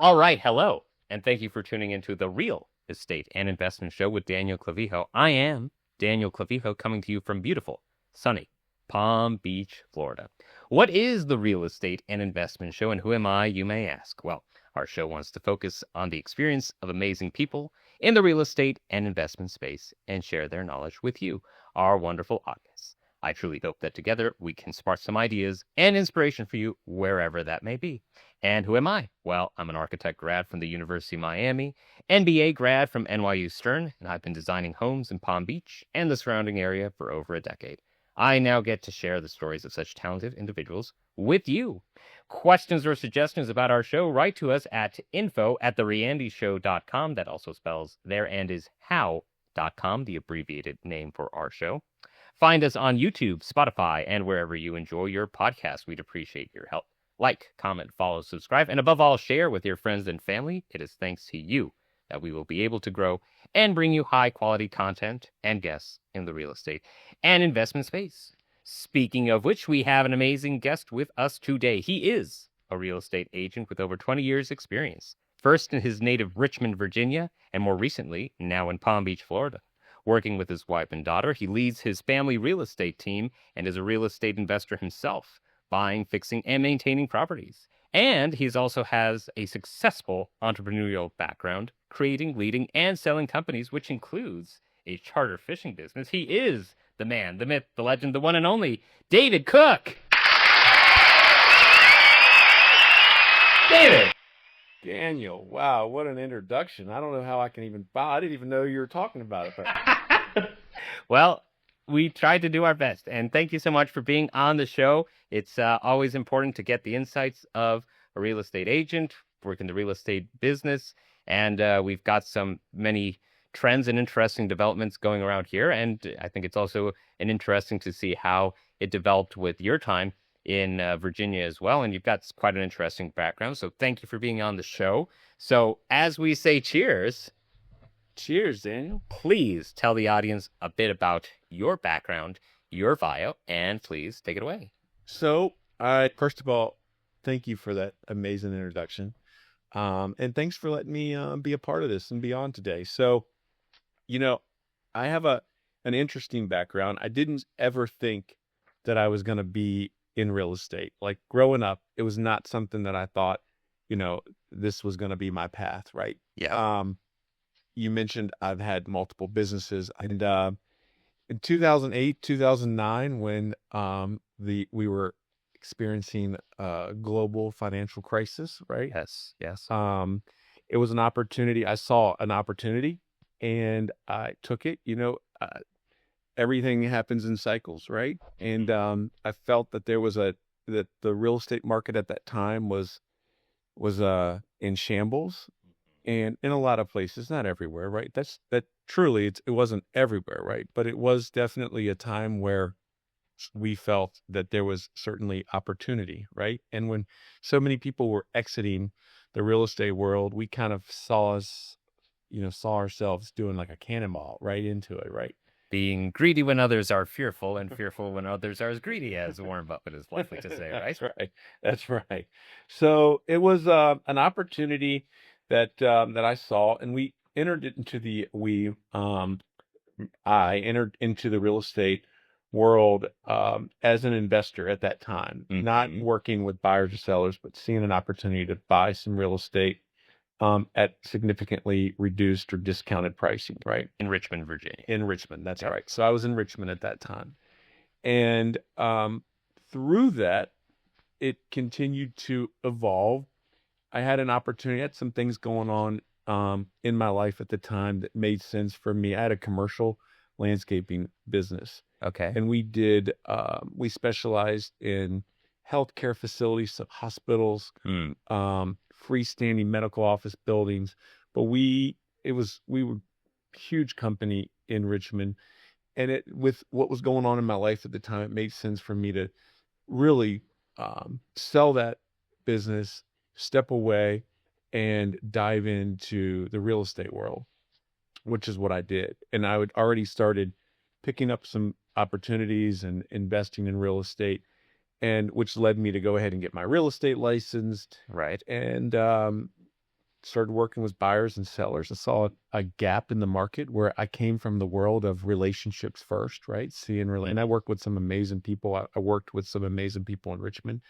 All right, hello, and thank you for tuning into the Real Estate and Investment Show with Daniel Clavijo. I am Daniel Clavijo, coming to you from beautiful, sunny Palm Beach, Florida. What is the Real Estate and Investment Show, and who am I, you may ask? Well, our show wants to focus on the experience of amazing people in the real estate and investment space and share their knowledge with you, our wonderful audience. I truly hope that together we can spark some ideas and inspiration for you wherever that may be. And who am I? Well, I'm an architect grad from the University of Miami, MBA grad from NYU Stern, and I've been designing homes in Palm Beach and the surrounding area for over a decade. I now get to share the stories of such talented individuals with you. Questions or suggestions about our show, write to us at info@TheReandishow.com. That also spells thereandishow.com, the abbreviated name for our show. Find us on YouTube, Spotify, and wherever you enjoy your podcast. We'd appreciate your help. Like, comment, follow, subscribe, and above all, share with your friends and family. It is thanks to you that we will be able to grow and bring you high-quality content and guests in the real estate and investment space. Speaking of which, we have an amazing guest with us today. He is a real estate agent with over 20 years' experience, first in his native Richmond, Virginia, and more recently, now in Palm Beach, Florida. Working with his wife and daughter, he leads his family real estate team and is a real estate investor himself, buying, fixing, and maintaining properties. And he also has a successful entrepreneurial background, creating, leading, and selling companies, which includes a charter fishing business. He is the man, the myth, the legend, the one and only David Cooke. David. Daniel, wow, what an introduction. I don't know how I can even I didn't even know you were talking about it. But... Well, we tried to do our best, and thank you so much for being on the show. It's always important to get the insights of a real estate agent working the real estate business, and we've got many trends and interesting developments going around here, and I think it's also interesting to see how it developed with your time in Virginia as well, and you've got quite an interesting background, so thank you for being on the show. So as we say cheers... Cheers, Daniel. Please tell the audience a bit about your background, your bio, and please take it away. So, first of all, thank you for that amazing introduction. And thanks for letting me be a part of this and be on today. So, I have an interesting background. I didn't ever think that I was going to be in real estate. Like growing up, it was not something that I thought, this was going to be my path, right? Yeah. You mentioned I've had multiple businesses, and in 2008, 2009, when we were experiencing a global financial crisis, right? Yes. It was an opportunity. I saw an opportunity, and I took it. Everything happens in cycles, right? And I felt that that the real estate market at that time was in shambles. And in a lot of places, not everywhere, right? That truly, it wasn't everywhere, right? But it was definitely a time where we felt that there was certainly opportunity, right? And when so many people were exiting the real estate world, we kind of saw ourselves doing like a cannonball right into it, right? Being greedy when others are fearful, and fearful when others are as greedy, as Warren Buffett is likely to say, right? That's right. So it was an opportunity that I saw, and I entered into the real estate world as an investor at that time, not working with buyers or sellers, but seeing an opportunity to buy some real estate at significantly reduced or discounted pricing, right? In Richmond, Virginia. In Richmond, that's right. So I was in Richmond at that time. And through that, it continued to evolve. I had an opportunity, I had some things going on in my life at the time that made sense for me. I had a commercial landscaping business. Okay. And we specialized in healthcare facilities, so hospitals, freestanding medical office buildings. But we were a huge company in Richmond. And with what was going on in my life at the time, it made sense for me to really sell that business, step away, and dive into the real estate world, which is what I did. And I had already started picking up some opportunities and investing in real estate, and which led me to go ahead and get my real estate licensed. Right. And started working with buyers and sellers. I saw a gap in the market where I came from the world of relationships first, right? And I worked with some amazing people. I worked with some amazing people in Richmond.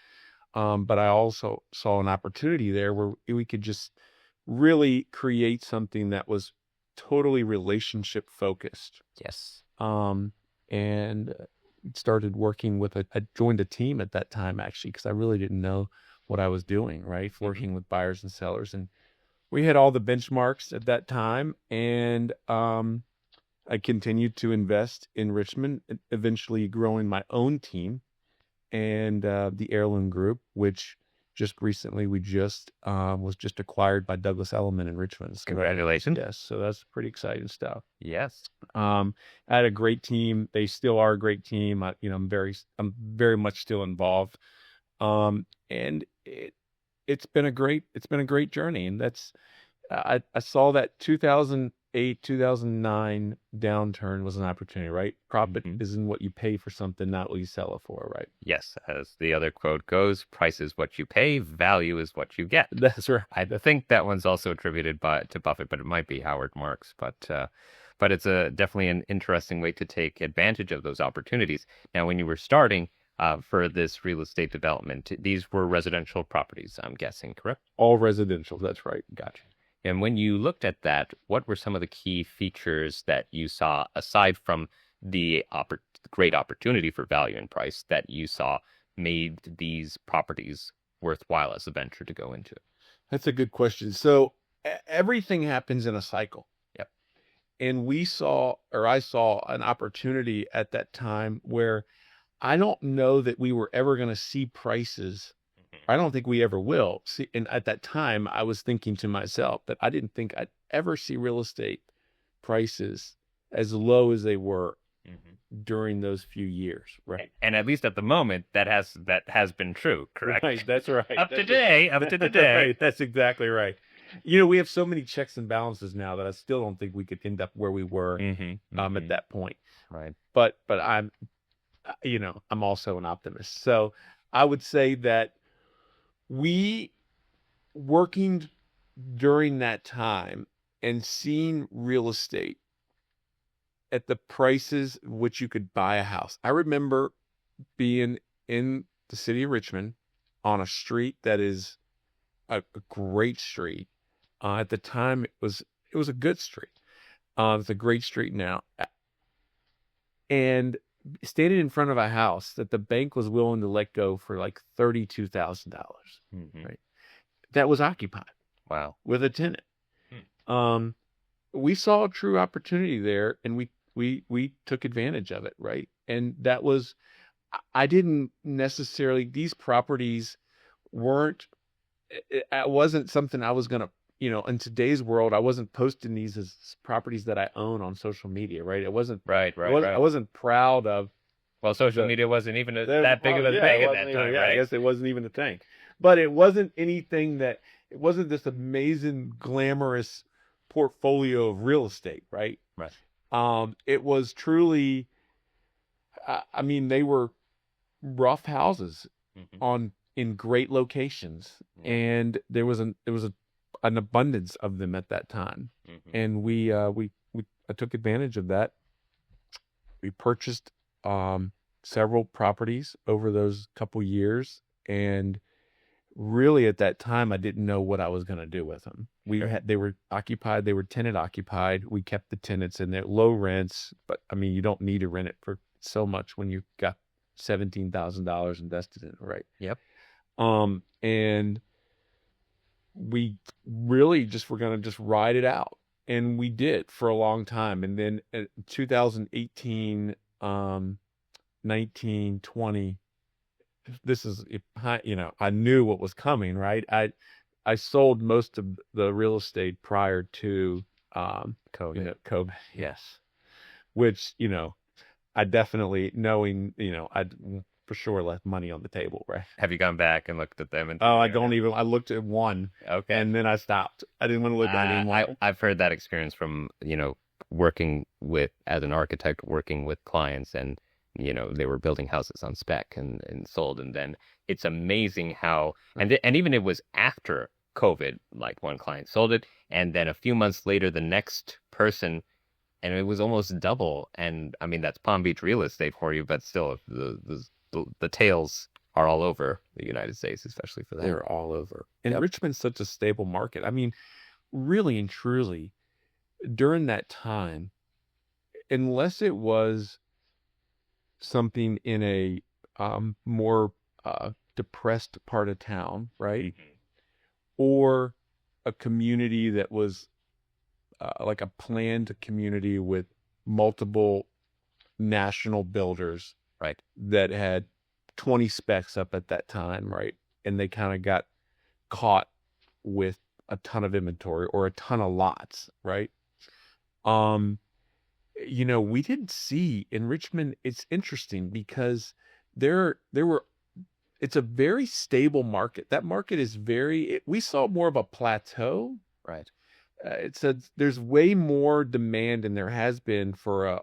But I also saw an opportunity there where we could just really create something that was totally relationship focused. Yes. And started working with I joined a team at that time, actually, because I really didn't know what I was doing, right? Working with buyers and sellers. And we had all the benchmarks at that time. And I continued to invest in Richmond, eventually growing my own team and the Heirloom Group, which just recently was just acquired by Douglas Elliman in Richmond. So, Congratulations. yes, so that's pretty exciting stuff. Yes. I had a great team. They still are a great team. I'm very much still involved. And it's been a great journey. And that's I saw that 2008, 2009 downturn was an opportunity, right? Profit isn't what you pay for something, not what you sell it for, right? Yes. As the other quote goes, price is what you pay, value is what you get. That's right. I think that one's also attributed to Buffett, but it might be Howard Marks. But it's definitely an interesting way to take advantage of those opportunities. Now, when you were starting for this real estate development, these were residential properties, I'm guessing, correct? All residential. That's right. Gotcha. And when you looked at that, what were some of the key features that you saw, aside from the great opportunity for value and price, that you saw made these properties worthwhile as a venture to go into? That's a good question. So everything happens in a cycle. Yep. And I saw an opportunity at that time where I don't know that we were ever going to see prices. I don't think we ever will see. And at that time, I was thinking to myself that I didn't think I'd ever see real estate prices as low as they were during those few years, right? And at least at the moment, that has been true, correct? Right, that's right. Up to today. Right, that's exactly right. We have so many checks and balances now that I still don't think we could end up where we were at that point. Right. But I'm also an optimist. So I would say that we working during that time and seeing real estate at the prices which you could buy a house. I remember being in the city of Richmond on a street that is a great street. At the time, it was a good street. It's a great street now. And standing in front of a house that the bank was willing to let go for like $32,000, right? That was occupied. Wow. With a tenant. We saw a true opportunity there, and we took advantage of it, right? And that was, I didn't necessarily, these properties it wasn't something I was going to, in today's world, I wasn't posting these as properties that I own on social media, right? It wasn't right. I wasn't proud of. Well, social media wasn't even that big of a thing at that time, right? I guess it wasn't even a thing, but it wasn't anything it wasn't this amazing, glamorous portfolio of real estate, right? Right. It was truly, they were rough houses in great locations, and there was an abundance of them at that time, and I took advantage of that. We purchased several properties over those couple years, and really at that time I didn't know what I was going to do with them. They were occupied, they were tenant occupied. We kept the tenants in there, low rents, but you don't need to rent it for so much when you've got $17,000 invested in it, right? Yep. And we really were going to just ride it out. And we did for a long time. And then in 2018, 19, 20, I knew what was coming, right? I sold most of the real estate prior to COVID. Yes. Which, I definitely knowing, I'd for sure left money on the table, right? Have you gone back and looked at them? I looked at one. Okay. And then I stopped. I didn't want to look at it anymore. I've heard that experience from, working as an architect, working with clients, and, they were building houses on spec and sold. And then it's amazing how, and even it was after COVID, like one client sold it, and then a few months later, the next person, and it was almost double. And I mean, that's Palm Beach real estate for you, but still, the tails are all over the United States, especially for that. They're all over. And Yep. Richmond's such a stable market. I mean, really and truly, during that time, unless it was something in a more depressed part of town, right? Mhm. Or a community that was like a planned community with multiple national builders Right. that had 20 specs up at that time, right? And they kind of got caught with a ton of inventory or a ton of lots, right? We didn't see in Richmond, it's interesting because there were it's a very stable market. That market is we saw more of a plateau. Right. There's way more demand than there has been for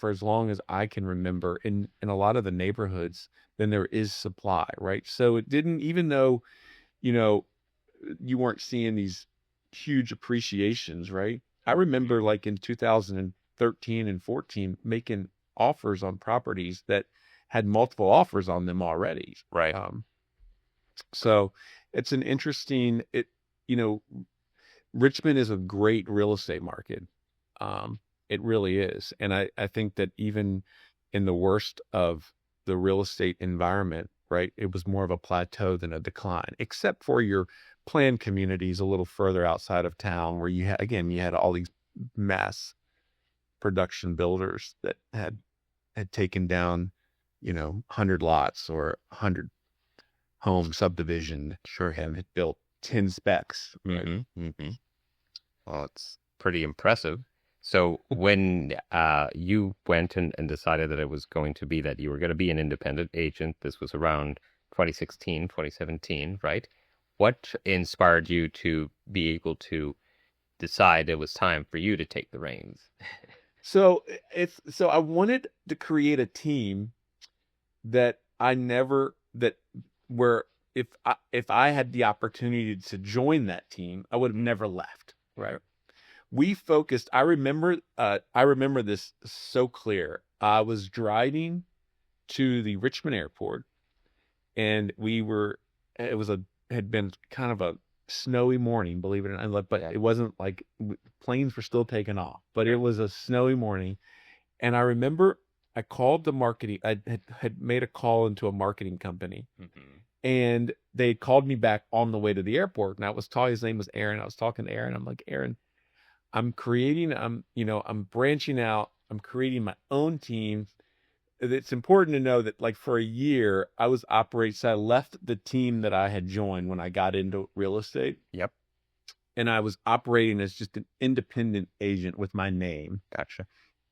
as long as I can remember in a lot of the neighborhoods than there is supply, right? So it didn't, even though, you weren't seeing these huge appreciations, right? I remember like in 2013 and 14 making offers on properties that had multiple offers on them already. Right. So it's an interesting, Richmond is a great real estate market. It really is. And I think that even in the worst of the real estate environment, right, it was more of a plateau than a decline, except for your planned communities a little further outside of town where you had all these mass production builders that had taken down, 100 lots or 100 home subdivision. Sure. And had built 10 specs. Right? Mm-hmm. Mm-hmm. Well, it's pretty impressive. So when you went and decided that it was going to be that you were going to be an independent agent, this was around 2016, 2017, right? What inspired you to be able to decide it was time for you to take the reins? So I wanted to create a team that where if I had the opportunity to join that team, I would have never left. Right. We focused. I remember this so clear. I was driving to the Richmond airport, and had been kind of a snowy morning, believe it or not, but it wasn't like planes were still taking off, but it was a snowy morning. And I remember I called the marketing. I had made a call into a marketing company. Mm-hmm. And they called me back on the way to the airport. And his name was Aaron. I was talking to Aaron. I'm like, Aaron, I'm branching out. I'm creating my own team. It's important to know that like for a year, I was operating. So I left the team that I had joined when I got into real estate. Yep. And I was operating as just an independent agent with my name. Gotcha.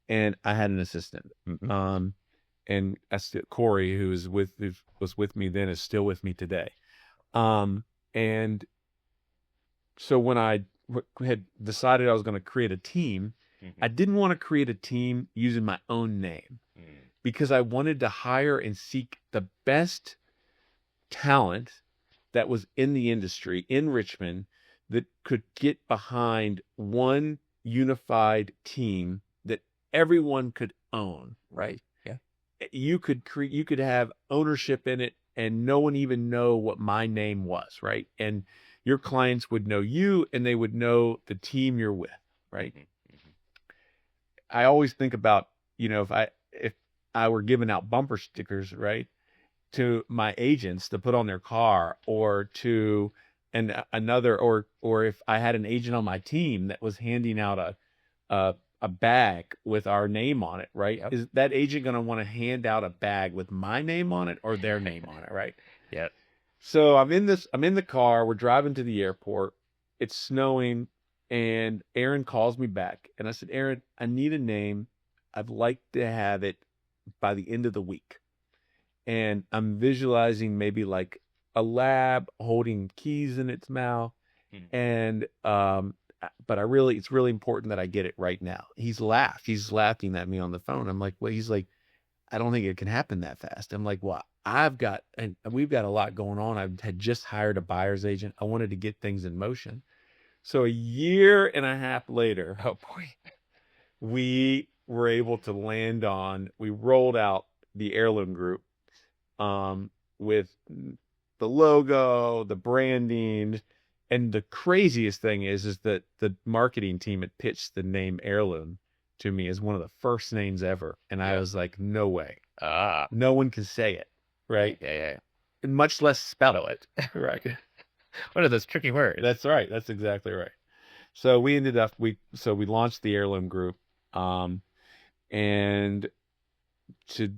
And I had an assistant. Mm-hmm. And Corey, who was with me then, is still with me today. And so when I had decided I was going to create a team, Mm-hmm. I didn't want to create a team using my own name because I wanted to hire and seek the best talent that was in the industry in Richmond that could get behind one unified team that everyone could own, right? You could have ownership in it and no one even know what my name was, right? And your clients would know you and they would know the team you're with, right? Mm-hmm. I always think about, if I were giving out bumper stickers, right, to my agents to put on their car or to or if I had an agent on my team that was handing out a bag with our name on it, right? Yep. Is that agent going to want to hand out a bag with my name on it or their name on it, right? Yeah. So I'm in the car, we're driving to the airport, it's snowing, and Aaron calls me back. And I said, Aaron, I need a name. I'd like to have it by the end of the week. And I'm visualizing maybe like a lab holding keys in its mouth. Mm-hmm. And, but it's really important that I get it right now. He's laughing at me on the phone. I'm like, well, he's like, I don't think it can happen that fast. I'm like, what? we've got a lot going on. I had just hired a buyer's agent. I wanted to get things in motion. So a year and a half later, Oh boy. we were able to we rolled out the Heirloom Group, with the logo, the branding. And the craziest thing is that the marketing team had pitched the name Heirloom to me as one of the first names ever. And I was like, no way. No one can say it, right? Yeah. And much less spell it. Right. What are those tricky words? That's right. That's exactly right. So we launched the Heirloom Group, and to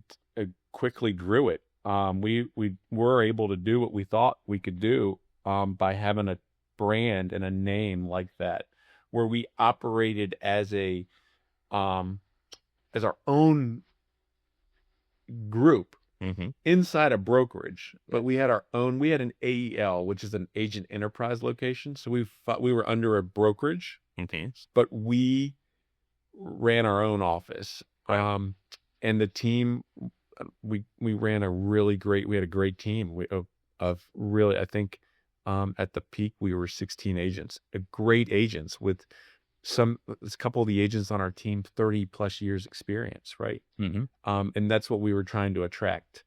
quickly grew it. We were able to do what we thought we could do, by having a brand and a name like that, where we operated as our own group inside a brokerage, but we had an AEL, which is an agent enterprise location. So we were under a brokerage, but we ran our own office. And the team, we had a great team of really, I think, at the peak, we were 16 agents, great agents with a couple of the agents on our team, 30 plus years experience. Right. And that's what we were trying to attract.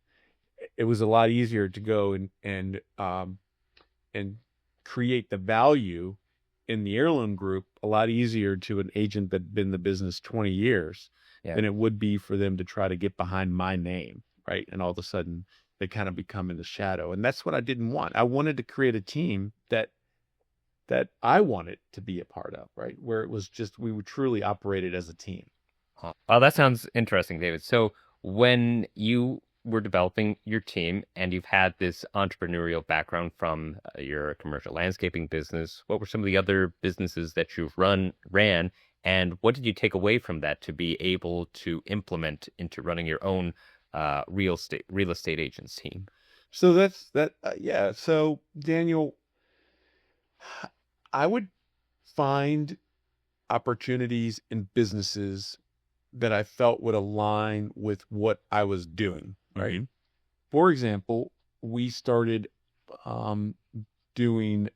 It was a lot easier to go and create the value in the Heirloom Group, a lot easier to an agent that had been in the business 20 years than it would be for them to try to get behind my name. Right. And all of a sudden they kind of become in the shadow. And that's what I didn't want. I wanted to create a team that I wanted to be a part of, right? Where it was just, we would truly operated as a team. Well, that sounds interesting, David. So when you were developing your team and you've had this entrepreneurial background from your commercial landscaping business, what were some of the other businesses that you've ran, and what did you take away from that to be able to implement into running your own real estate agents team? So that's that. Yeah. So Daniel, I would find opportunities in businesses that I felt would align with what I was doing. Right. For example, we started doing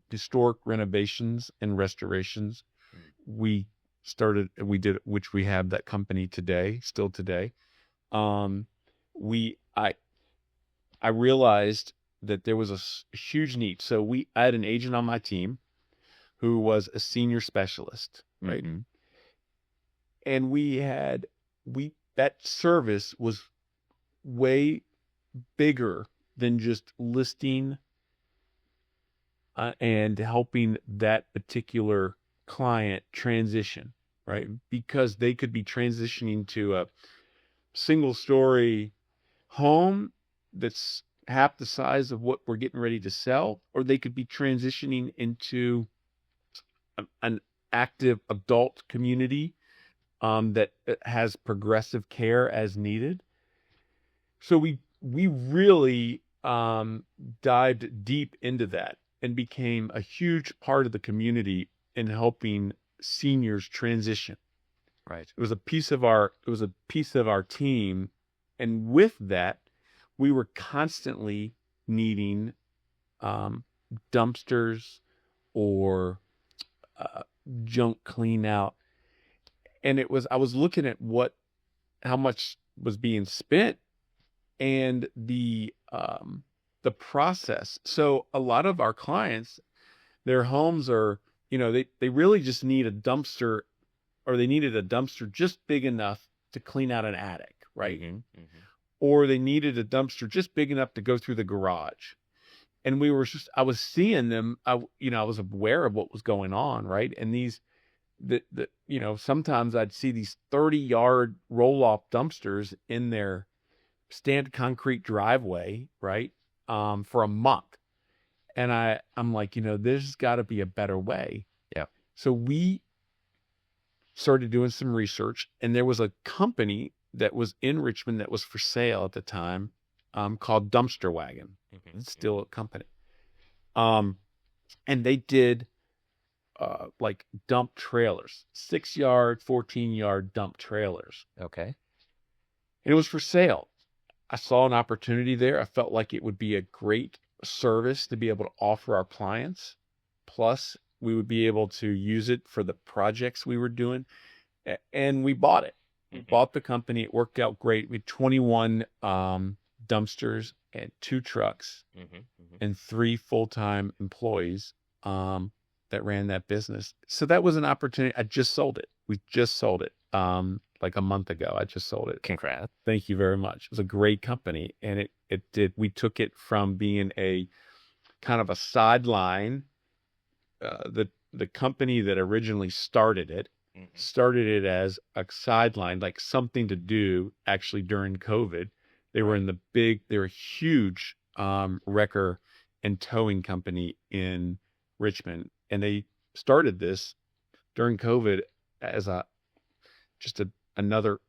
historic renovations and restorations. We did, which we have that company today, still today. I realized that there was a huge need. So I had an agent on my team who was a senior specialist, right? And that service was way bigger than just listing and helping that particular client transition, right? Because they could be transitioning to a single story home that's half the size of what we're getting ready to sell, or they could be transitioning into an active adult community that has progressive care as needed. So we really dived deep into that and became a huge part of the community in helping seniors transition. Right. It was a piece of our team, and with that, we were constantly needing dumpsters or junk clean out. And I was looking at how much was being spent and the process. So a lot of our clients, their homes are, they really just need a dumpster, or they needed a dumpster just big enough to clean out an attic, right? Or they needed a dumpster just big enough to go through the garage. And I was seeing them, I was aware of what was going on, right? And sometimes I'd see these 30-yard roll-off dumpsters in their standard concrete driveway, right? For a month. And I'm like, there's got to be a better way. Yeah. So we started doing some research, and there was a company that was in Richmond that was for sale at the time, called Dumpster Wagon. It's still a company. And they did like dump trailers, 6-yard, 14-yard dump trailers. Okay. And it was for sale. I saw an opportunity there. I felt like it would be a great service to be able to offer our clients. Plus, we would be able to use it for the projects we were doing. And we bought it. We bought the company. It worked out great. We had 21 dumpsters and 2 trucks and 3 full-time employees that ran that business. So that was an opportunity. I just sold it. We just sold it like a month ago. I just sold it. Congrats. Thank you very much. It was a great company. And we took it from being a kind of a sideline. The company that originally started it as a sideline, like something to do actually during COVID. They were they were a huge wrecker and towing company in Richmond. And they started this during COVID as another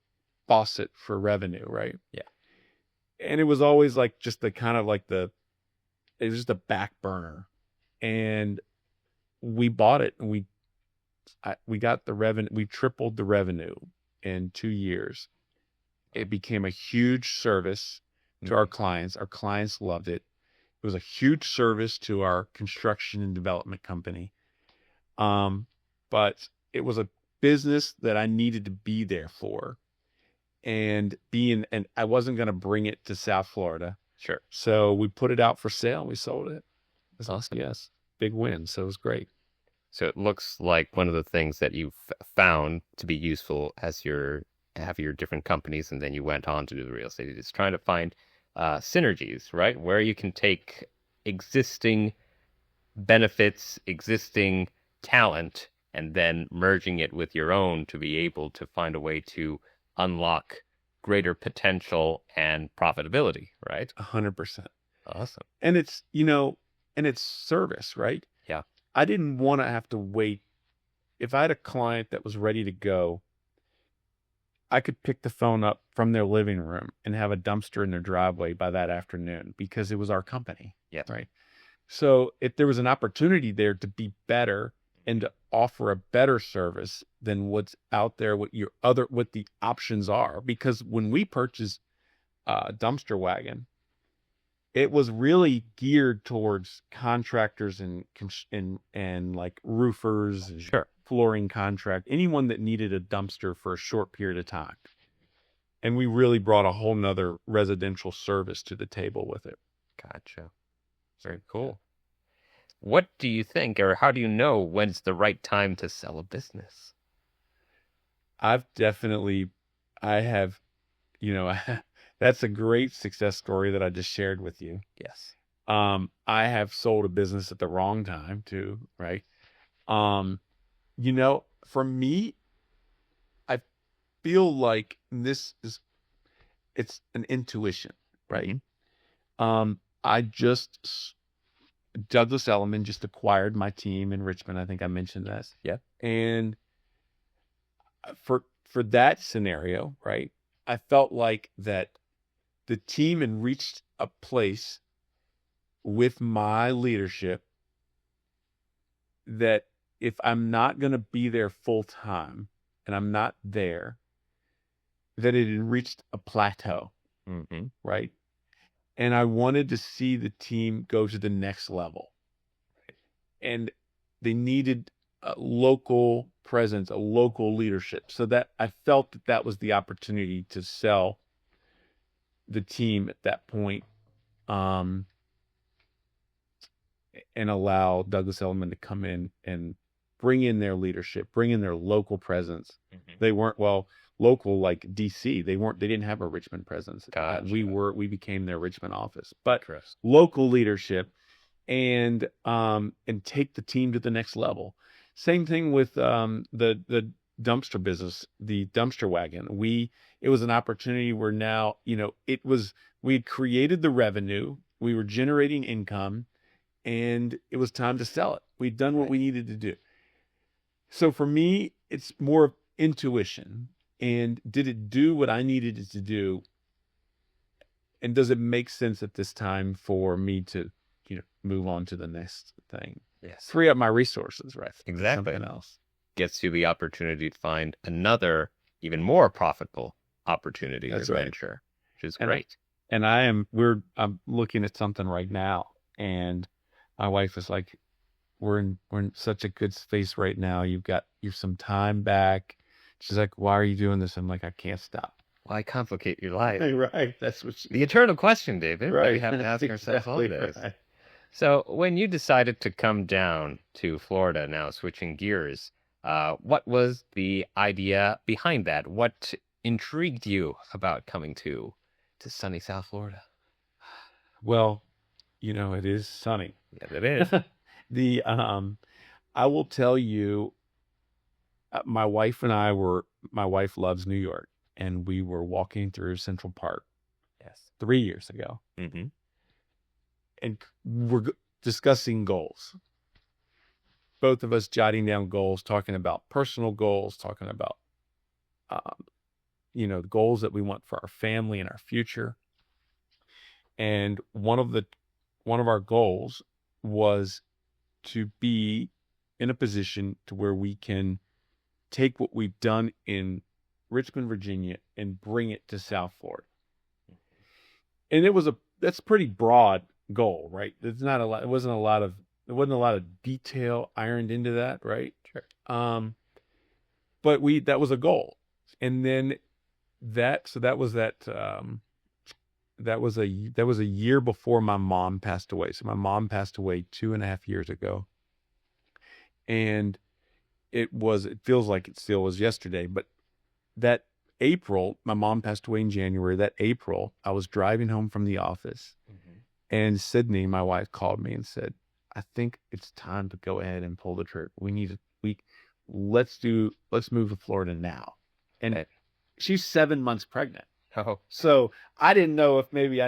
faucet for revenue, right? Yeah. And it was always like just it was just a back burner. And we bought it and we got the revenue. We tripled the revenue in 2 years. It became a huge service to our clients. Our clients loved it. It was a huge service to our construction and development company. But it was a business that I needed to be there for. And I wasn't going to bring it to South Florida. Sure. So we put it out for sale. We sold it. That's awesome. Yes. Big win. So it was great. So it looks like one of the things that you've found to be useful as have your different companies, and then you went on to do the real estate, is trying to find synergies, right? Where you can take existing benefits, existing talent, and then merging it with your own to be able to find a way to unlock greater potential and profitability, right? 100%. Awesome. And it's, and it's service, right? Yeah. I didn't want to have to wait. If I had a client that was ready to go, I could pick the phone up from their living room and have a dumpster in their driveway by that afternoon because it was our company. Yeah. Right. So if there was an opportunity there to be better and to offer a better service than what's out there, what the options are, because when we purchased a dumpster wagon, it was really geared towards contractors and like roofers and sure. flooring contract, anyone that needed a dumpster for a short period of time. And we really brought a whole nother residential service to the table with it. Gotcha. Very cool. What do you think, or how do you know when's the right time to sell a business? I have, that's a great success story that I just shared with you. Yes. I have sold a business at the wrong time too, right? For me, I feel like it's an intuition, right? Douglas Elliman just acquired my team in Richmond. I think I mentioned that. Yeah. And for that scenario, right, I felt like that the team had reached a place with my leadership that if I'm not going to be there full time and I'm not there, that it had reached a plateau, right? And I wanted to see the team go to the next level. And they needed a local presence, a local leadership. So that I felt that was the opportunity to sell the team at that point, and allow Douglas Elliman to come in and bring in their leadership, bring in their local presence. They weren't local like DC. They didn't have a Richmond presence. Gotcha. We became their Richmond office, but local leadership and take the team to the next level. Same thing with the dumpster business, the dumpster wagon. It was an opportunity where now, we had created the revenue, we were generating income, and it was time to sell it. We'd done what we needed to do. So for me, it's more of intuition. And did it do what I needed it to do? And does it make sense at this time for me to, move on to the next thing? Yes. Free up my resources, right? Exactly. Something else. Gets you the opportunity to find another, even more profitable opportunity or venture, which is great. And I'm looking at something right now, and my wife is like, we're in such a good space right now. You've some time back. She's like, why are you doing this? I'm like, I can't stop. Why complicate your life? Right. That's what The eternal question, David, that we right. have to ask ourselves all Exactly days. right. So, when you decided to come down to Florida, now switching gears, what was the idea behind that? What intrigued you about coming to sunny South Florida? Well, it is sunny. Yes, it is. I will tell you, my wife loves New York, and we were walking through Central Park Yes. 3 years ago, Mm-hmm. and we're discussing goals. Both of us jotting down goals, talking about personal goals, talking about, the goals that we want for our family and our future. And one of our goals was to be in a position to where we can take what we've done in Richmond, Virginia, and bring it to South Florida. And that's a pretty broad goal, right? There's not a lot. There wasn't a lot of detail ironed into that, right? Sure. But that was a goal. And then that was a year before my mom passed away. So my mom passed away 2.5 years ago. And it feels like it still was yesterday, but that April, my mom passed away in January. That April, I was driving home from the office, and Sydney, my wife, called me and said, I think it's time to go ahead and pull the trigger. Let's move to Florida now. And she's 7 months pregnant. Oh, So I didn't know if maybe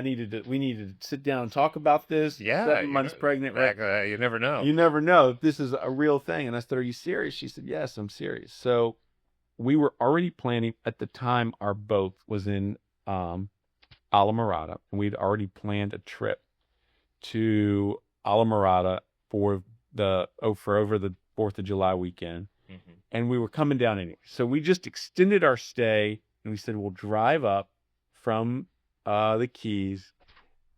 we needed to sit down and talk about this. yeah. 7 months pregnant, right? You never know. You never know if this is a real thing. And I said, are you serious? She said, yes, I'm serious. So we were already planning. At the time, our boat was in Alamorada, and we'd already planned a trip to Alamorada for over the 4th of July weekend. Mm-hmm. And we were coming down anyway. So we just extended our stay, and we said, we'll drive up from the Keys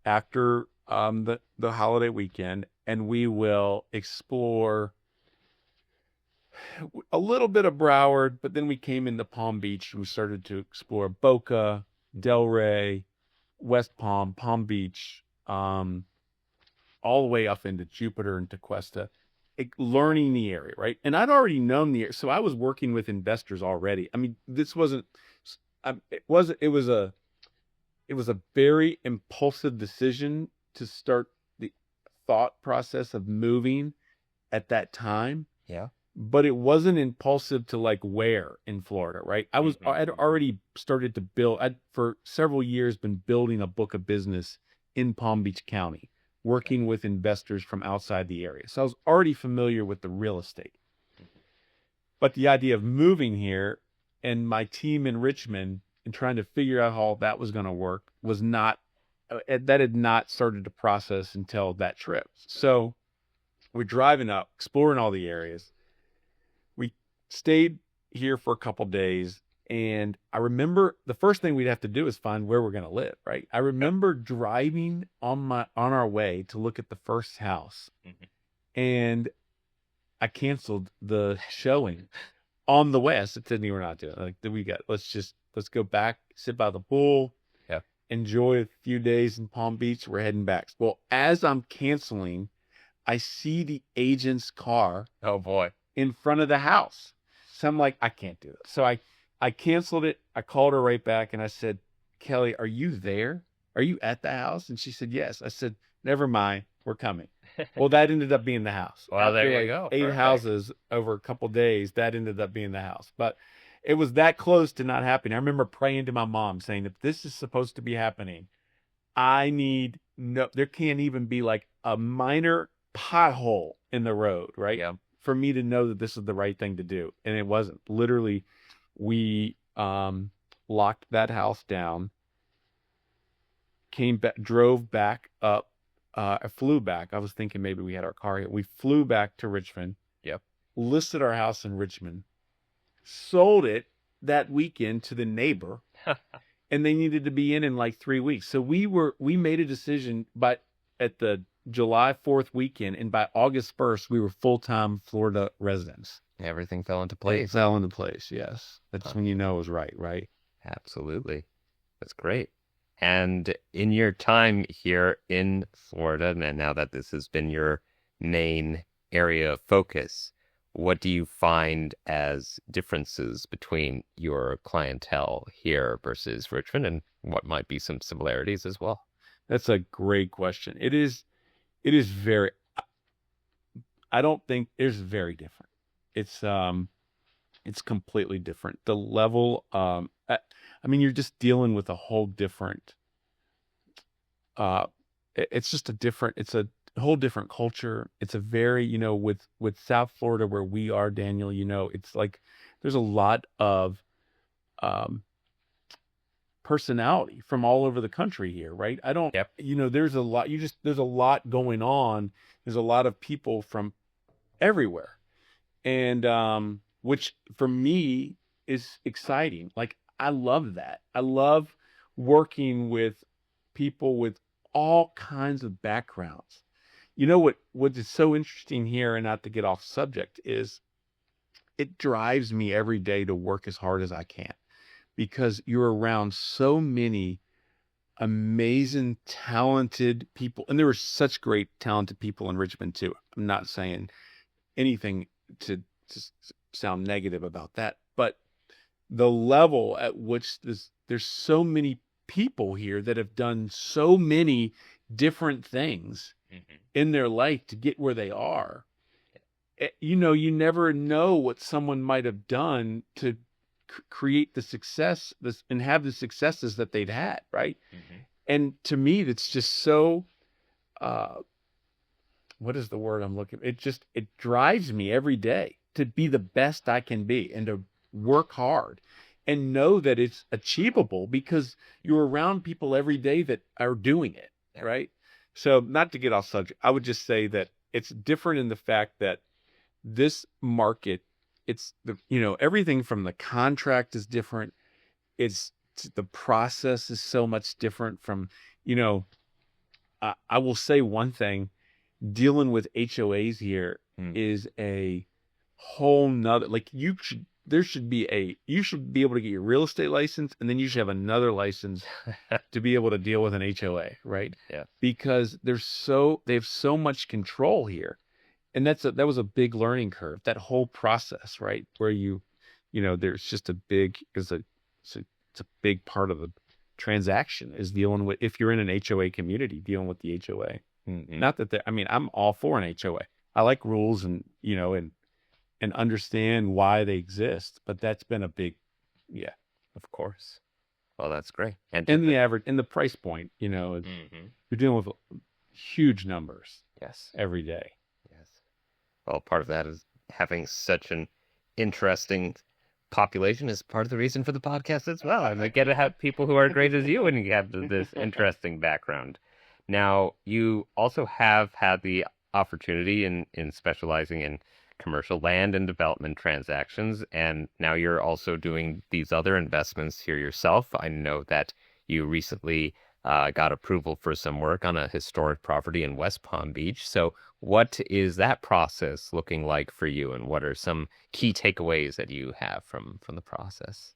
after the holiday weekend, and we will explore a little bit of Broward, but then we came into Palm Beach, and we started to explore Boca, Delray, West Palm, Palm Beach, all the way up into Jupiter and Tequesta, learning the area, right? And I'd already known the area, so I was working with investors already. I mean, this wasn't. It was a very impulsive decision to start the thought process of moving at that time. Yeah. But it wasn't impulsive to like where in Florida, right? I'd already started to build. I'd for several years been building a book of business in Palm Beach County, working with investors from outside the area. So I was already familiar with the real estate. But the idea of moving here and my team in Richmond and trying to figure out how that was going to work that had not started to process until that trip. So we're driving up, exploring all the areas. We stayed here for a couple days, and I remember the first thing we'd have to do is find where we're going to live, right? I remember driving on our way to look at the first house, and I canceled the showing on the way. I said, Sydney, we're not doing it. Like, let's go back, sit by the pool, enjoy a few days in Palm Beach. We're heading back. Well, as I'm canceling, I see the agent's car. Oh boy. In front of the house. So I'm like, I can't do it. So I canceled it. I called her right back and I said, Kelly, are you there? Are you at the house? And she said, yes. I said, never mind. We're coming. Well, that ended up being the house. Well, there After you go. 8 Perfect. houses over a couple of days, that ended up being the house. But it was that close to not happening. I remember praying to my mom saying, if this is supposed to be happening, there can't even be like a minor pothole in the road, right? Yeah. For me to know that this is the right thing to do. And it wasn't. Literally, we locked that house down, came back, drove back up. I flew back. I was thinking maybe we had our car here. We flew back to Richmond. Yep. Listed our house in Richmond. Sold it that weekend to the neighbor. and they needed to be in like 3 weeks. So we made a decision at the July 4th weekend, and by August 1st, we were full-time Florida residents. Everything fell into It place. fell into place, yes. That's when you know it was right? Absolutely. That's great. And in your time here in Florida, and now that this has been your main area of focus, what do you find as differences between your clientele here versus Richmond, and what might be some similarities as well? That's a great question. It is very, I don't think it's very different. It's completely different. The level, I mean, you're just dealing with a whole different, it's a whole different culture. It's a very, with South Florida where we are, Daniel, it's like there's a lot of personality from all over the country here, right? Yep. There's a lot going on. There's a lot of people from everywhere. And which for me is exciting. Like, I love that. I love working with people with all kinds of backgrounds. What is so interesting here, and not to get off subject, is it drives me every day to work as hard as I can, because you're around so many amazing, talented people. And there were such great, talented people in Richmond too. I'm not saying anything to sound negative about that, but the level at which there's so many people here that have done so many different things in their life to get where they are. You never know what someone might have done to create the success and have the successes that they'd had, right? And to me, that's just so what is the word I'm looking for? It drives me every day to be the best I can be and to work hard and know that it's achievable, because you're around people every day that are doing it, right? So, not to get off subject, I would just say that it's different in the fact that this market, everything from the contract is different. The process is so much different from, I will say one thing, dealing with HOAs here is a whole nother, like you should be able to get your real estate license, and then you should have another license to be able to deal with an HOA, right? Yeah. Because they have so much control here. And that was a big learning curve, that whole process, right? Where there's just it's a big part of the transaction is dealing with, if you're in an HOA community, dealing with the HOA. Not that I'm all for an HOA. I like rules and understand why they exist, but that's been a big, Of course. Well, that's great. And the price point, you're dealing with huge numbers. Yes. Every day. Yes. Well, part of that is having such an interesting population is part of the reason for the podcast as well. And I get to have people who are great as you and you have this interesting background. Now, you also have had the opportunity in specializing in commercial land and development transactions, and now you're also doing these other investments here yourself. I know that you recently got approval for some work on a historic property in West Palm Beach. So what is that process looking like for you, and what are some key takeaways that you have from the process?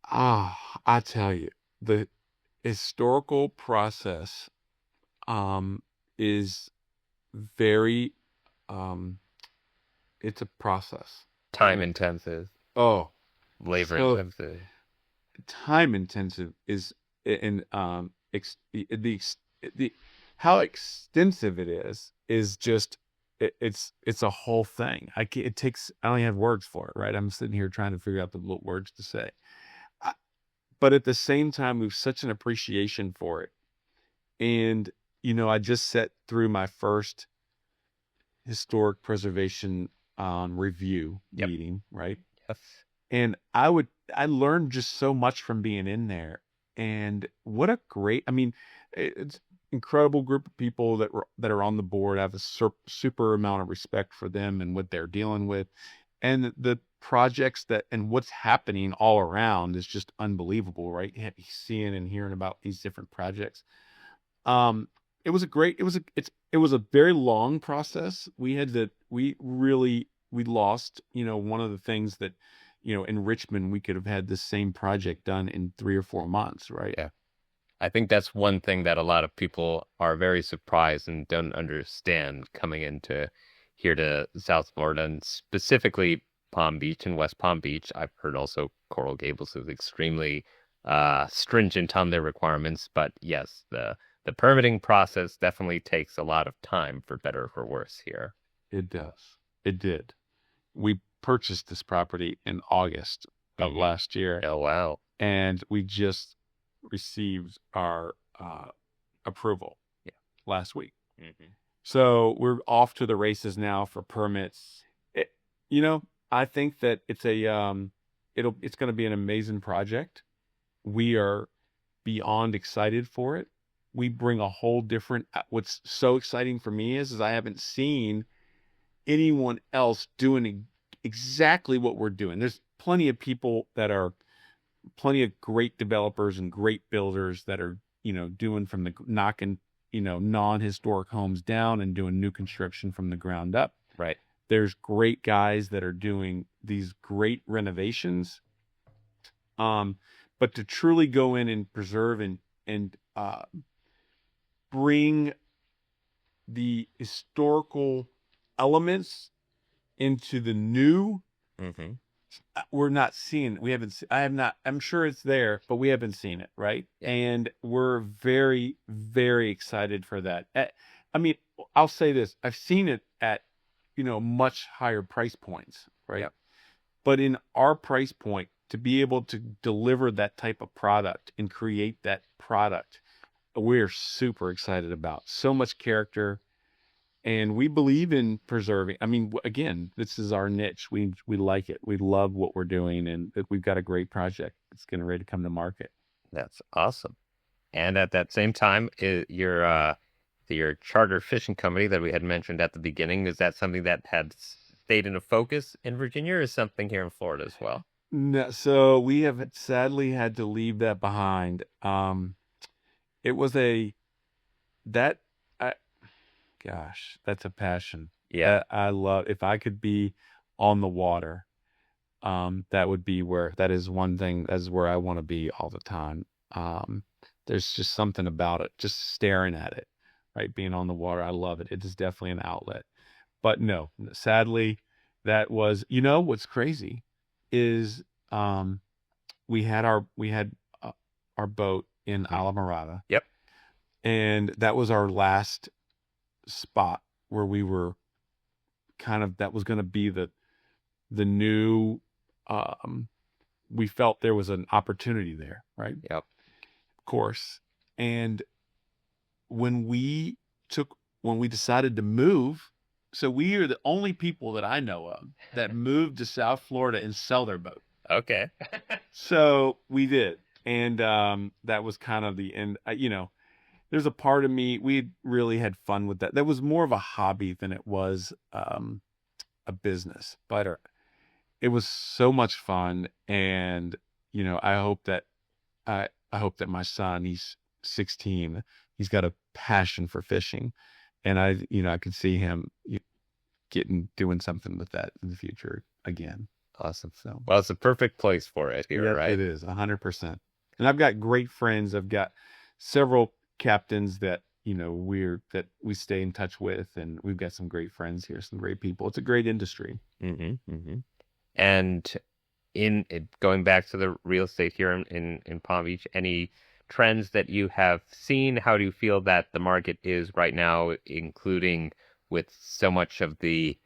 I tell you, the historical process is very it's a process. Time intensive. Oh, labor intensive. Time intensive is in the how extensive it is just it's a whole thing. I only have words for it, right? I'm sitting here trying to figure out the words to say. But at the same time, we have such an appreciation for it. And, I just sat through my first historic preservation review meeting, right? Yes. And I learned just so much from being in there. And what a great, it's incredible group of people that are on the board. I have a super amount of respect for them and what they're dealing with. And the projects and what's happening all around is just unbelievable, right? Seeing and hearing about these different projects. It was a very long process. We lost, one of the things that, in Richmond, we could have had this same project done in 3 or 4 months, right? Yeah. I think that's one thing that a lot of people are very surprised and don't understand coming into here to South Florida, and specifically Palm Beach and West Palm Beach. I've heard also Coral Gables is extremely stringent on their requirements, but yes, the permitting process definitely takes a lot of time, for better or for worse here. It does. It did. We purchased this property in August of last year. Oh, wow. And we just received our approval last week. So we're off to the races now for permits. I think that it's going to be an amazing project. We are beyond excited for it. We bring a whole different, what's so exciting for me is I haven't seen anyone else doing exactly what we're doing. There's plenty of great developers and great builders that are, doing from the knocking, non-historic homes down and doing new construction from the ground up. Right. There's great guys that are doing these great renovations. But to truly go in and preserve and bring the historical elements into the new, we're not seeing. I'm sure it's there, but we haven't seen it, right? And we're very, very excited for that. I mean, I'll say this: I've seen it at much higher price points, right? But in our price point, to be able to deliver that type of product and create that product, we're super excited about. So much character, and we believe in preserving. I mean, again, this is our niche. We like it. We love what we're doing, and we've got a great project that's getting ready to come to market. That's awesome. And at that same time, your charter fishing company that we had mentioned at the beginning, is that something that had stayed in a focus in Virginia, or is something here in Florida as well? No, so we have sadly had to leave that behind. It was that's a passion. Yeah. I love, if I could be on the water, that is one thing, that's where I want to be all the time. There's just something about it, just staring at it, right? Being on the water. I love it. It is definitely an outlet. But no, sadly, that was, what's crazy is, we had our boat in Alamorada. Yep. And that was our last spot where we were that was going to be the new, we felt there was an opportunity there, right? Yep. Of course. And when we decided to move, so we are the only people that I know of that moved to South Florida and sell their boat. Okay. So we did. And that was kind of the end. There's a part of me, we really had fun with that. That was more of a hobby than it was a business. But it was so much fun. And, I hope that my son, he's 16, he's got a passion for fishing. And I could see him doing something with that in the future again. Awesome. So, well, it's a perfect place for it here, right? It is 100%. And I've got great friends. I've got several captains that, that we stay in touch with, and we've got some great friends here, some great people. It's a great industry. And in going back to the real estate here in Palm Beach, any trends that you have seen? How do you feel that the market is right now, including with so much of the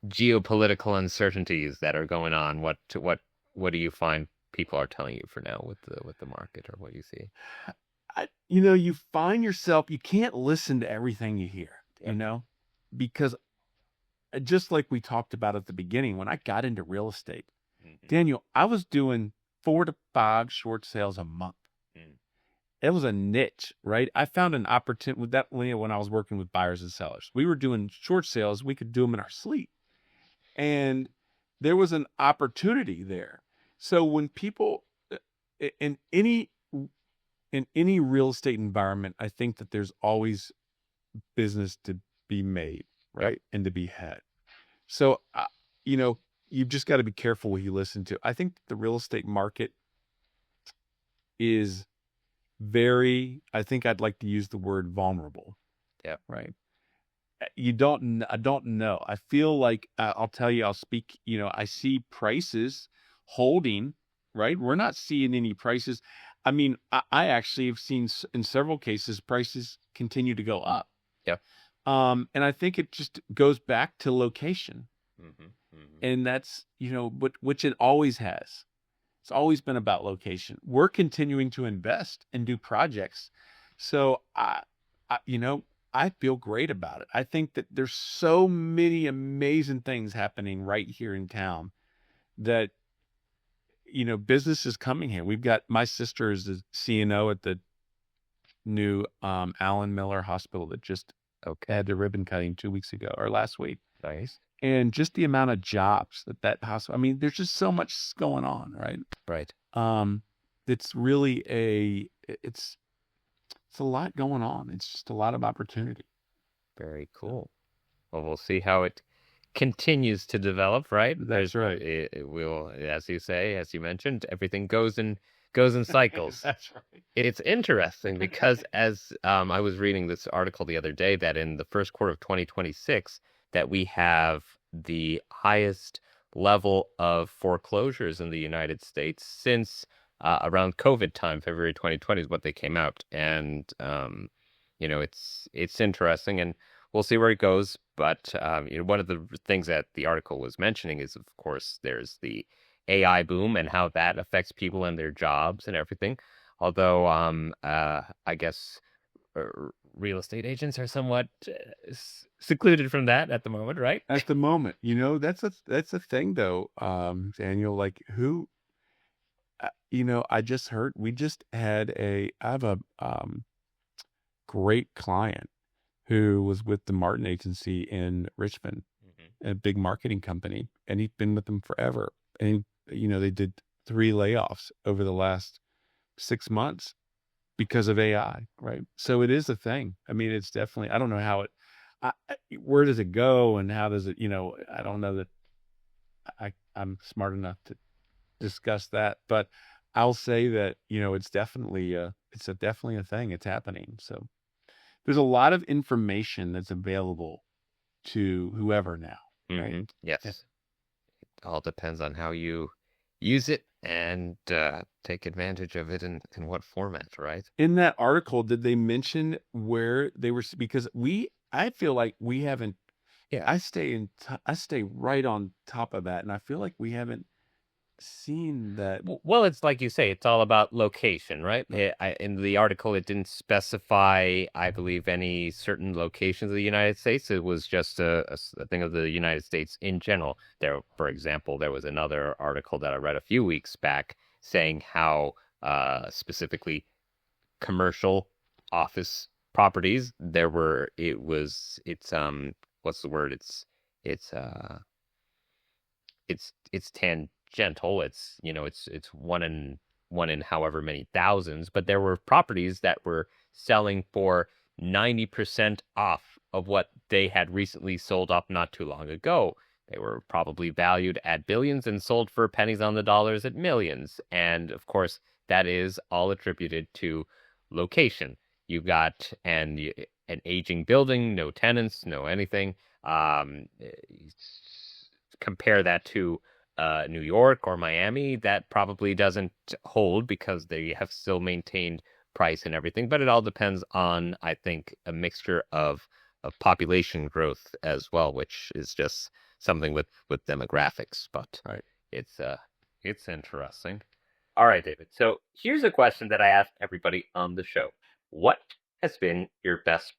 geopolitical uncertainties that are going on? What do you find people are telling you for now with the market, or what do you see? You find yourself, you can't listen to everything you hear, because just like we talked about at the beginning, when I got into real estate, Daniel, I was doing 4 to 5 short sales a month. It was a niche, right? I found an opportunity with that when I was working with buyers and sellers. We were doing short sales. We could do them in our sleep. And there was an opportunity there. So when people in any real estate environment, I think that there's always business to be made, right? And to be had. So, you know, you've just got to be careful what you listen to. I think the real estate market is I think I'd like to use the word vulnerable. Yeah. Right. I don't know. I feel like, I'll tell you, I'll speak, I see prices holding, right? We're not seeing any prices. I mean, I actually have seen in several cases, prices continue to go up. Yeah. And I think it just goes back to location. Mm-hmm. Mm-hmm. And that's, which it always has. It's always been about location. We're continuing to invest and do projects. So I feel great about it. I think that there's so many amazing things happening right here in town that, business is coming here. We've got, my sister is the CNO at the new Allen Miller Hospital that just had the ribbon cutting 2 weeks ago or last week. Nice. And just the amount of jobs that hospital, I mean, there's just so much going on, right? Right. It's really it's a lot going on. It's just a lot of opportunity. Very cool. Well, we'll see how it continues to develop, right? That's right. It will, as you say, as you mentioned, everything goes in cycles. That's right. It's interesting because as I was reading this article the other day that in the first quarter of 2026 that we have the highest level of foreclosures in the United States since around COVID time, February 2020 is what they came out. And, it's interesting and we'll see where it goes. But, one of the things that the article was mentioning is, of course, there's the AI boom and how that affects people and their jobs and everything. Although, I guess real estate agents are somewhat secluded from that at the moment, right? At the moment, that's a thing though, Daniel, like who, I just heard, I have a great client who was with the Martin Agency in Richmond, a big marketing company, and he'd been with them forever. And, they did 3 layoffs over the last 6 months because of AI, right? So it is a thing. I mean, it's definitely, I don't know how where does it go and how does it, I don't know that I'm smart enough to discuss that, but I'll say that, it's definitely definitely a thing. It's happening. So there's a lot of information that's available to whoever now, right? Mm-hmm. Yes. It all depends on how you use it and take advantage of it in what format, right? In that article, did they mention where they were? Because I feel like we haven't. Yeah, I stay right on top of that, and I feel like we haven't seen that. Well, it's like you say, it's all about location, right? In the article, it didn't specify, I believe, any certain locations of the United States. It was just a thing of the United States in general. There, for example, there was another article that I read a few weeks back saying how specifically commercial office properties what's the word? It's tangential. It's it's one in however many thousands, but there were properties that were selling for 90% off of what they had recently sold off not too long ago. They were probably valued at billions and sold for pennies on the dollars at millions. And of course, that is all attributed to location. You've got an aging building, no tenants, no anything. Compare that to New York or Miami, that probably doesn't hold because they have still maintained price and everything. But it all depends on, I think, a mixture of population growth as well, which is just something with demographics. But right. It's interesting. All right, David. So here's a question that I asked everybody on the show. What has been your best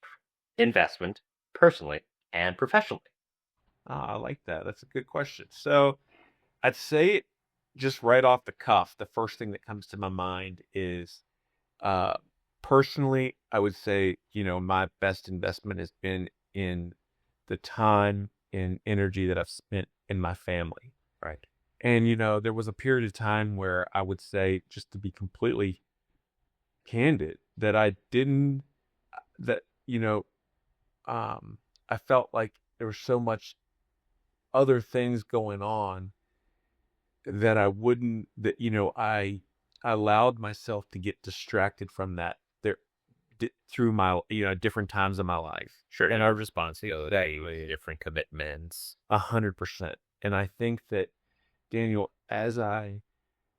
investment personally and professionally? I like that. That's a good question. So I'd say just right off the cuff, the first thing that comes to my mind is personally, I would say, my best investment has been in the time and energy that I've spent in my family. Right. And, there was a period of time where I would say, just to be completely candid, that I didn't, that, I felt like there was so much other things going on that I allowed myself to get distracted from that through my, different times of my life. Sure. And our responsibility, different commitments. 100%. And I think that, Daniel, as I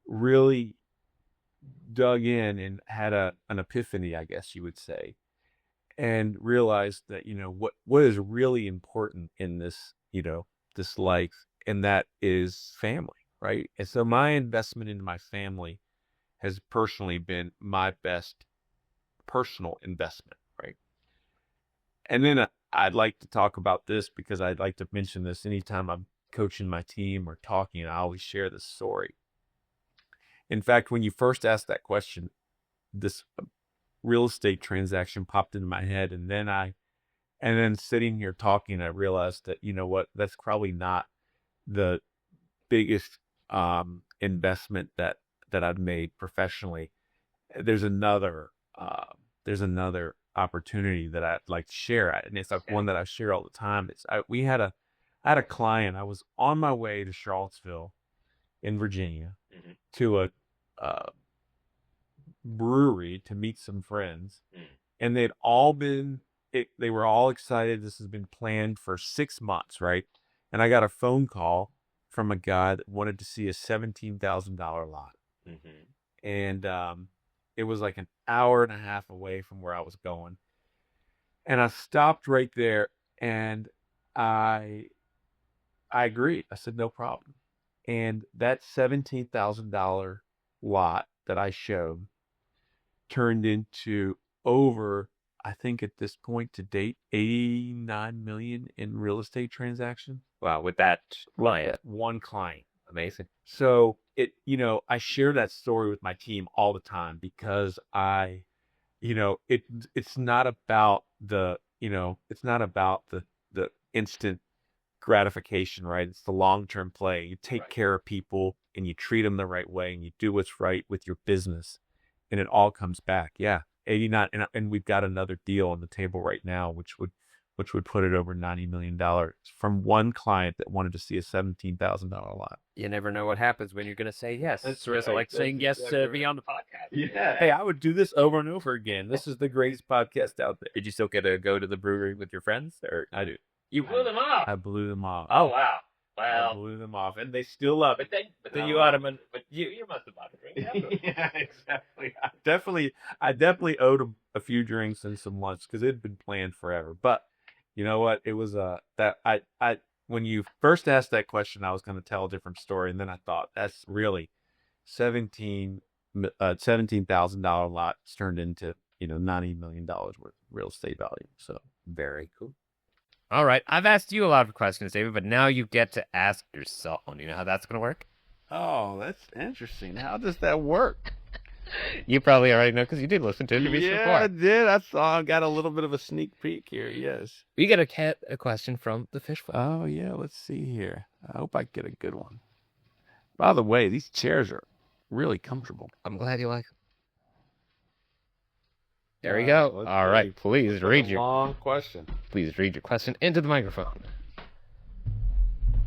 really dug in and had an epiphany, I guess you would say, and realized that, what is really important in this, this life, and that is family, right? And so my investment in my family has personally been my best personal investment, right? And then I'd like to talk about this because I'd like to mention this anytime I'm coaching my team or talking. I always share this story. In fact, when you first asked that question, this real estate transaction popped into my head, and then sitting here talking, I realized that, that's probably not the biggest investment that I've made professionally. There's another opportunity that I'd like to share, and it's one that I share all the time. I had a client. I was on my way to Charlottesville in Virginia to a brewery to meet some friends, and they were all excited. This has been planned for 6 months, right? And I got a phone call from a guy that wanted to see a $17,000 lot. And it was like an hour and a half away from where I was going. And I stopped right there, and I agreed. I said, no problem. And that $17,000 lot that I showed turned into over, I think at this point to date, 89 million in real estate transactions. Wow, with that client. One client. Amazing. So I share that story with my team all the time because it's not about the instant gratification, right? It's the long-term play. You take care of people and you treat them the right way, and you do what's right with your business, and it all comes back. Yeah. 89, and we've got another deal on the table right now, which would put it over $90 million from one client that wanted to see a $17,000 lot. You never know what happens when you're going to say yes. That's right. Like saying yes to be on the podcast. Yeah. Hey, I would do this over and over again. This is the greatest podcast out there. Did you still get to go to the brewery with your friends? Or I do. You blew them off. I blew them off. Oh, wow. Well, I blew them off, and they still love it. But then you ought to, but you must have bought a drink. Yeah, exactly. I definitely owed them a few drinks and some lunch because it had been planned forever. But you know what? It was when you first asked that question, I was going to tell a different story, and then I thought that's really $17,000 lots turned into $90 million worth of real estate value. So very cool. All right, I've asked you a lot of questions, David, but now you get to ask yourself one. Do you know how that's going to work? Oh, that's interesting. How does that work? You probably already know because you did listen to interviews before. Yeah, I did. I saw. I got a little bit of a sneak peek here. Yes. We got a question from the fish flip. Oh yeah, let's see here. I hope I get a good one. By the way, these chairs are really comfortable. I'm glad you like them. There we go. All right, please read your long question. Please read your question into the microphone.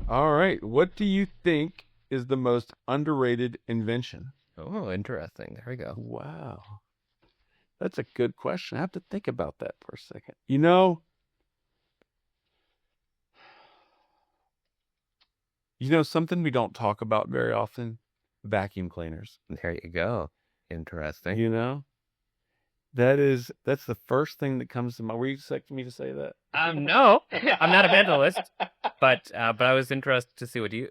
All right, what do you think is the most underrated invention? Oh, interesting. There we go. Wow. That's a good question. I have to think about that for a second. Something we don't talk about very often? Vacuum cleaners. There you go. Interesting. That's the first thing that comes to mind. Were you expecting me to say that? No, I'm not a mentalist, but I was interested to see what do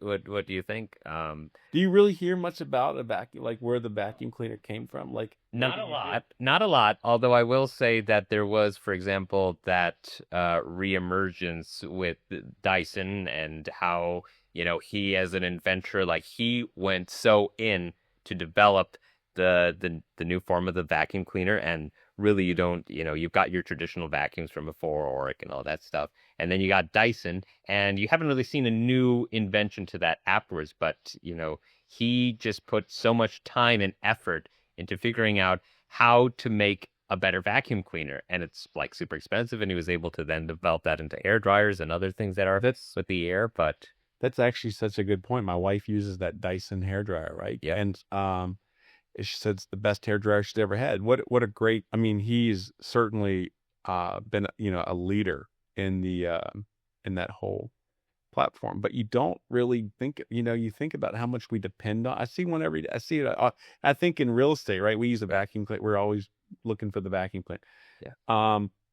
you think? Do you really hear much about a vacuum, like where the vacuum cleaner came from? Like not a lot. Although I will say that there was, for example, that reemergence with Dyson and how he as an inventor, like he went so in to develop the new form of the vacuum cleaner and really you don't, you've got your traditional vacuums from before, Oric and all that stuff. And then you got Dyson, and you haven't really seen a new invention to that afterwards, but, he just put so much time and effort into figuring out how to make a better vacuum cleaner. And it's like super expensive, and he was able to then develop that into air dryers and other things that are with the air, but... That's actually such a good point. My wife uses that Dyson hairdryer, right? Yeah. And she said it's the best hairdryer she's ever had. What a great, I mean, he's certainly been, a leader in in that whole platform. But you don't really think, you think about how much we depend on. I see one every day. I see it. I think in real estate, right? We use a vacuum cleaner. We're always looking for the vacuum cleaner. Yeah.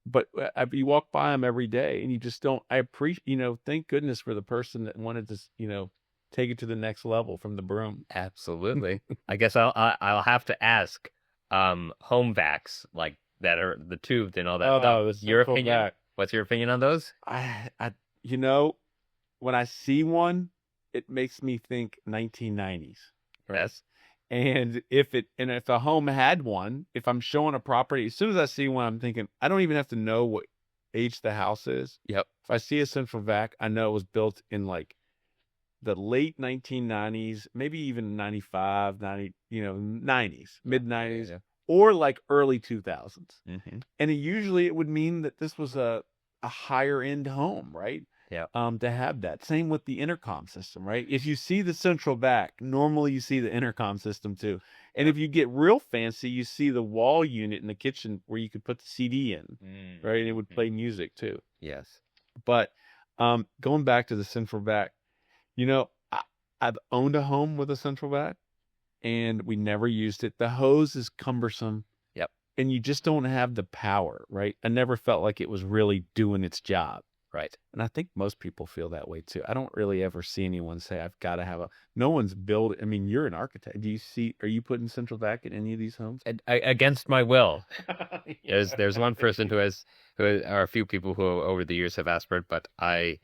But you walk by them every day, and you just don't. I appreciate, thank goodness for the person that wanted to, take it to the next level from the broom. Absolutely. I guess I'll have to ask, home vacs like that are the tubed and all that. Oh, your opinion? What's your opinion on those? When I see one, it makes me think 1990s. Right? Yes. And if a home had one, if I'm showing a property, as soon as I see one, I'm thinking, I don't even have to know what age the house is. Yep. If I see a central vac, I know it was built in like the late 1990s, maybe even 95, 90, 90s, mid 90s, or like early 2000s. Mm-hmm. And usually it would mean that this was a higher end home, right? Yeah. To have that. Same with the intercom system, right? If you see the central vac, normally you see the intercom system too. And if you get real fancy, you see the wall unit in the kitchen where you could put the CD in, right? And it would play music too. Yes. But going back to the central vac, I've owned a home with a central vac, and we never used it. The hose is cumbersome. Yep. And you just don't have the power, right? I never felt like it was really doing its job. Right. And I think most people feel that way too. I don't really ever see anyone say, I've got to have no one's built. I mean, you're an architect. Are you putting central vac in any of these homes? Against my will. There's one person who are a few people who over the years have asked for it, but I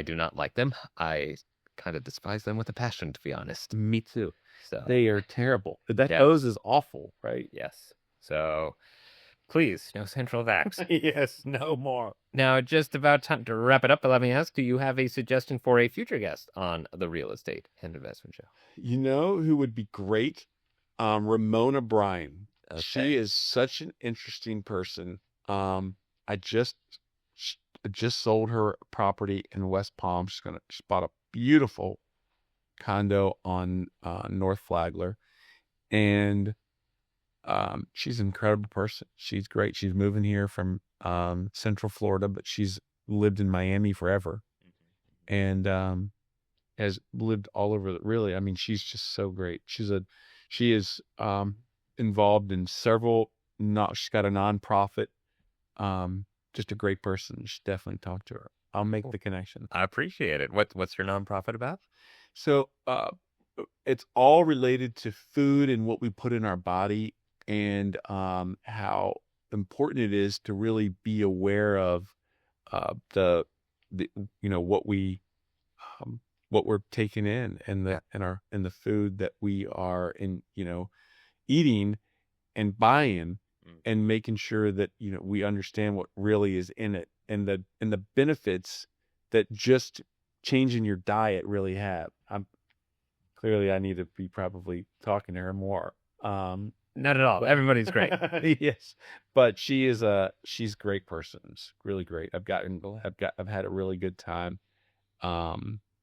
do not like them. I kind of despise them with a passion, to be honest. Me too. So they are terrible. That hose is awful, right? Yes. So please, no central vacs. Yes, no more. Now, just about time to wrap it up, but let me ask, do you have a suggestion for a future guest on the Real Estate and Investment Show? You know who would be great? Ramona Bryan. Okay. She is such an interesting person. I just sold her property in West Palm. She bought a beautiful condo on North Flagler, and she's an incredible person. She's great. She's moving here from Central Florida, but she's lived in Miami forever, and has lived all over. Really, I mean, she's just so great. She is involved in several. She's got a nonprofit. Just a great person. You should definitely talk to her. I'll make the connection. I appreciate it. What's your nonprofit about? So it's all related to food and what we put in our body, and how important it is to really be aware of the what we're taking in, and the food that we are eating and buying, and making sure that we understand what really is in it, and the benefits that just changing your diet really have. I need to be probably talking to her more. Not at all. Everybody's great. Yes, but she's a great person. It's really great. I've had a really good time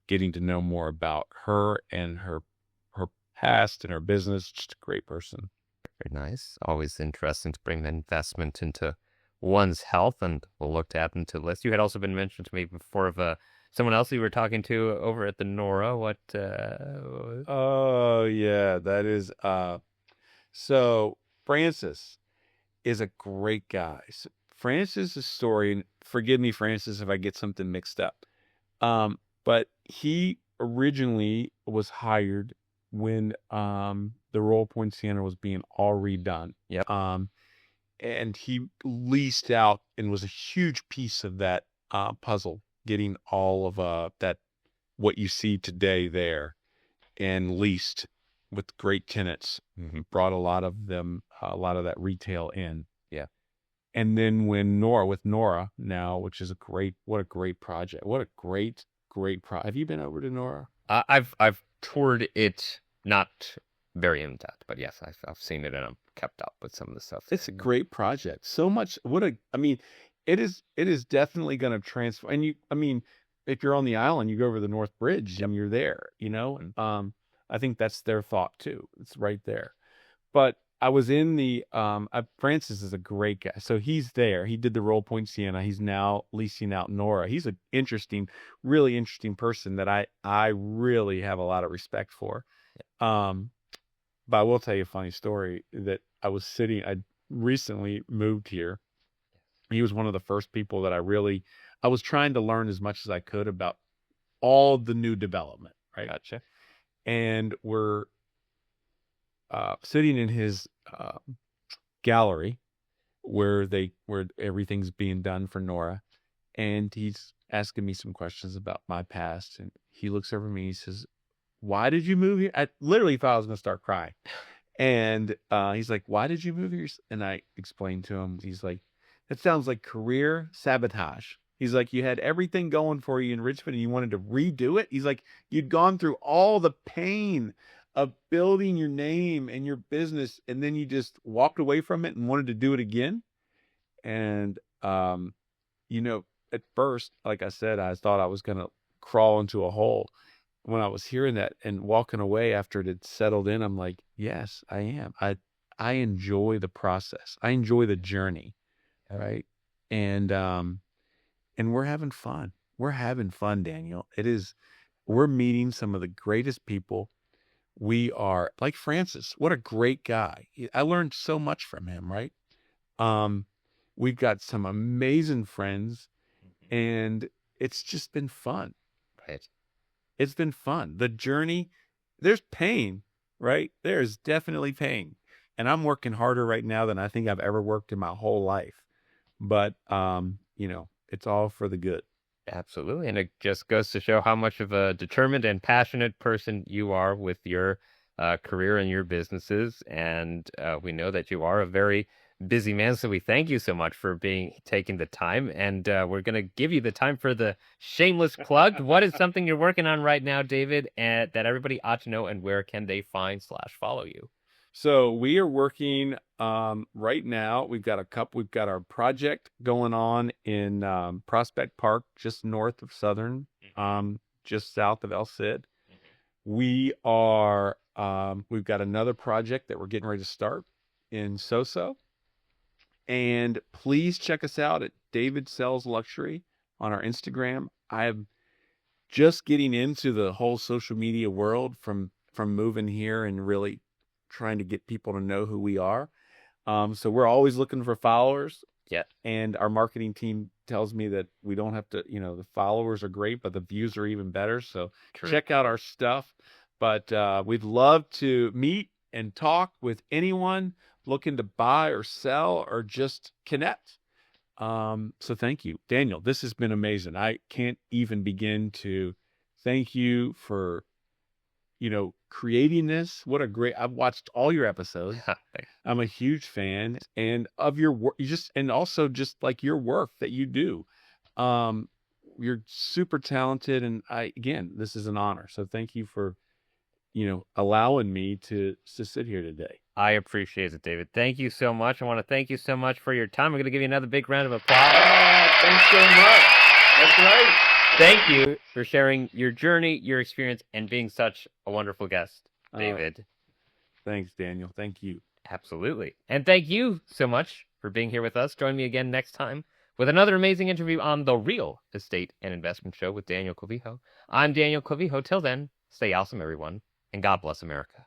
getting to know more about her and her past and her business. Just a great person. Very nice. Always interesting to bring the investment into one's health, and we'll look to add them to the list. You had also been mentioned to me before of someone else you were talking to over at the Nora. What? Oh yeah, that is. So Francis is a great guy. So Francis's story, and forgive me, Francis, if I get something mixed up. But he originally was hired when the Royal Poinciana was being all redone. Yep. And he leased out and was a huge piece of that puzzle, getting all of that what you see today there, and leased with great tenants. Brought a lot of that retail in. Yeah. And then with Nora now, which is what a great project. What a great project. Have you been over to Nora? I've toured it, not very in depth, but yes, I've seen it and I'm kept up with some of the stuff. It's a great project. So much. It is definitely going to transform. And if you're on the island, you go over the North Bridge and you're there, and I think that's their thought too. It's right there. But I was in the Francis is a great guy. So he's there. He did the Roll Point Sienna. He's now leasing out Nora. He's an really interesting person that I really have a lot of respect for. But I will tell you a funny story that I recently moved here. He was one of the first people that I was trying to learn as much as I could about all the new development, right? Gotcha. And we're sitting in his gallery where everything's being done for Nora, and he's asking me some questions about my past, and he looks over me and he says, "Why did you move here?" I literally thought I was going to start crying. And he's like, "Why did you move here?" And I explained to him. He's like, "That sounds like career sabotage." He's like, "You had everything going for you in Richmond and you wanted to redo it." He's like, "You'd gone through all the pain of building your name and your business, and then you just walked away from it and wanted to do it again." And, at first, like I said, I thought I was going to crawl into a hole. When I was hearing that and walking away after it had settled in, I'm like, yes, I am. I enjoy the process. I enjoy the journey. Right. And we're having fun. We're having fun, Daniel. We're meeting some of the greatest people. We are like Francis. What a great guy. I learned so much from him. Right. We've got some amazing friends, and it's just been fun. Right. It's been fun. The journey, there's pain, right? There's definitely pain. And I'm working harder right now than I think I've ever worked in my whole life. But, it's all for the good. Absolutely. And it just goes to show how much of a determined and passionate person you are with your career and your businesses. And we know that you are a very busy man. So we thank you so much for taking the time. And we're going to give you the time for the shameless plug. What is something you're working on right now, David, that everybody ought to know, and where can they find/follow you? So we are working right now. We've got our project going on in Prospect Park, just north of Southern, just south of El Cid. We've got another project that we're getting ready to start in Soso. And please check us out at David Sells Luxury on our Instagram. I am just getting into the whole social media world from moving here and really trying to get people to know who we are. So we're always looking for followers. Yeah. And our marketing team tells me that we don't have to, the followers are great, but the views are even better. So check out our stuff. But we'd love to meet and talk with anyone looking to buy or sell or just connect. So thank you, Daniel. This has been amazing. I can't even begin to thank you for, creating this. I've watched all your episodes. I'm a huge fan and of your work. And also just like your work that you do. You're super talented. And this is an honor. So thank you for, allowing me to sit here today. I appreciate it, David. Thank you so much. I want to thank you so much for your time. I'm going to give you another big round of applause. Thanks so much. That's right. Thank you for sharing your journey, your experience, and being such a wonderful guest, David. Thanks, Daniel. Thank you. Absolutely. And thank you so much for being here with us. Join me again next time with another amazing interview on The Real Estate and Investment Show with Daniel Clavijo. I'm Daniel Clavijo. Till then, stay awesome, everyone, and God bless America.